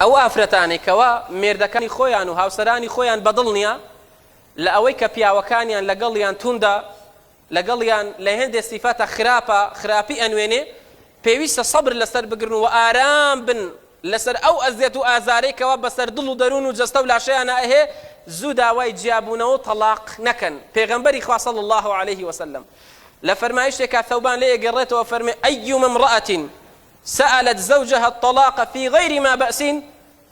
ئەو ئافرەتانێکەوە مێردەکانی خۆیان و هاوسەرانی خۆیان بەدڵ نییە لە ئەوەی کە پیاوەکانیان لەگەڵیان توندە لەگەڵیان لە هێندێ سیفەتە خراپی ئەنوێنێ پێویستە سەبر لەسەر بگرن و ئارام بن لەسەر ئەو ئەزیەت و ئازارێکەوە بەسەر دڵ و دەروون و جەستە و لاشەیانە ئەهێ زوو داوای جیابوونەوە و تەلاق نەکەن. پێغەمبەری خوا صلی الله عليه وسلم لە فەرمایشتێکا ثەوبان لێ ئەگەڕێتەوە فەرمێ ئەیومە امرأة سألت زوجها الطلاق في غير ما بأس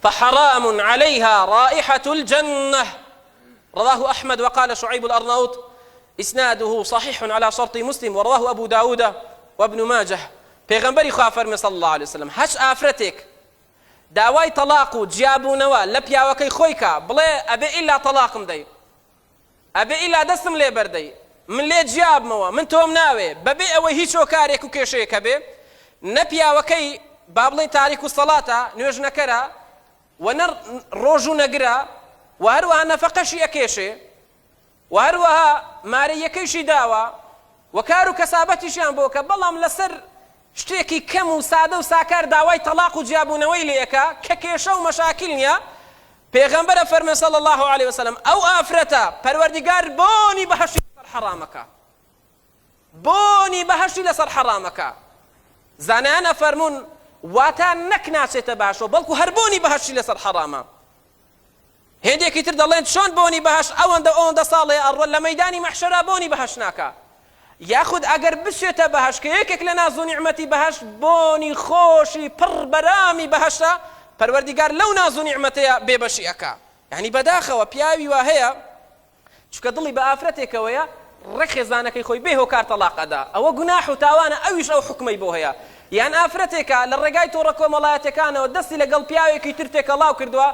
فحرام عليها رائحة الجنة. رواه أحمد وقال شعيب الأرناؤوط إسناده صحيح على شرط مسلم ورواه أبو داود وابن ماجه. پیغمبری خوا فرمی صلی الله علیه وسلم هەچ ئافرەتێک داوای تەلاق و جیابوونەوە لە پیاوەکەی خۆی کە بڵێ ئەبێ ئیلا تەلاقم دەی ئەبێ ئیلا دەستم لێ بەردەی من لێ جیابمەوە من تۆم ناوێ بەبێ ئەوەی هیچ هۆکارێک و کێشەیەکە بێ نە پیاوەکەی با بڵێن تاریک و سەڵاتە نوێژ نەکەرە و نە ڕۆژ و نەگرە و هەروەها نەفەقەشی ئەکێشێ و هەروەها مارەیەکەیشی داوە و کار و کەسابەتیشیان بۆ کە بەڵام لەسەر شتێکی کەم و سادە و ساکار داوای تەلاق و جیابوونەوەی لێەکە کە کێشە و مەشاکل نییە. پێغەمبەرە فەرمێ صلی الله عليه وسلم ئەو ئافرەتە پەروەردیگار بۆنی بەهەشتی لەسەر حەرامەکە بۆنی بەهەشتی لەسەر حەرامەکە. زانایان ئەفەرموون واتە نەک ناچێتە باشەوە بەڵکو هەر بۆنی بەهەشتی لەسەر حەرامە. هێندێکی تر دەڵێن چۆن بۆنی بەهەشت ئەوەندە ساڵێ ئەڕۆ لە مەیدانی مەحشەرا بۆنی بەهەشت ناکە یاخود ئەگەر بچێتە بەهەشت کە یەکێک لە ناز و نیعمەتی بەهەشت بۆنی خۆشی پڕ بەرامی بەهەشتە پەروەردیگار لەو ناز و نیعمەتەیە بێبەشی ئەکا. یعنی بەداخەوە پیاوی وا هەیە چونکە دڵی بە ئافرەتێکەوەیە ڕێک خێزانەکەی خۆی بێ هۆکار تەلاق ئەدا ئەوە گوناح و تاوانە ئەویش ئەو حکمەی بۆ هەیە. یان ئافرەتێکە لە ڕێگای تۆڕە کۆمەڵایەتەکانەوە دەستی لەگەڵ پیاوێکی تر تێکەڵاو کردووە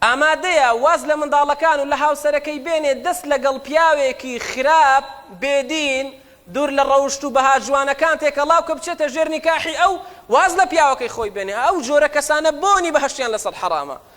ئامادەیە واز لە منداڵەکان و لە هاوسەرەکەی بێنێ دەست لەگەڵ پیاوێکی خراپ بێدین دوور لە ڕەوشت و بەها جوانەکان تێکەڵاو کە بچێتە ژێر نیکاحی ئەو واز لە پیاوەکەی خۆی بێنێ ئەو جۆرە کەسانە بۆنی بەهەشتیان لەسەر حەرامە.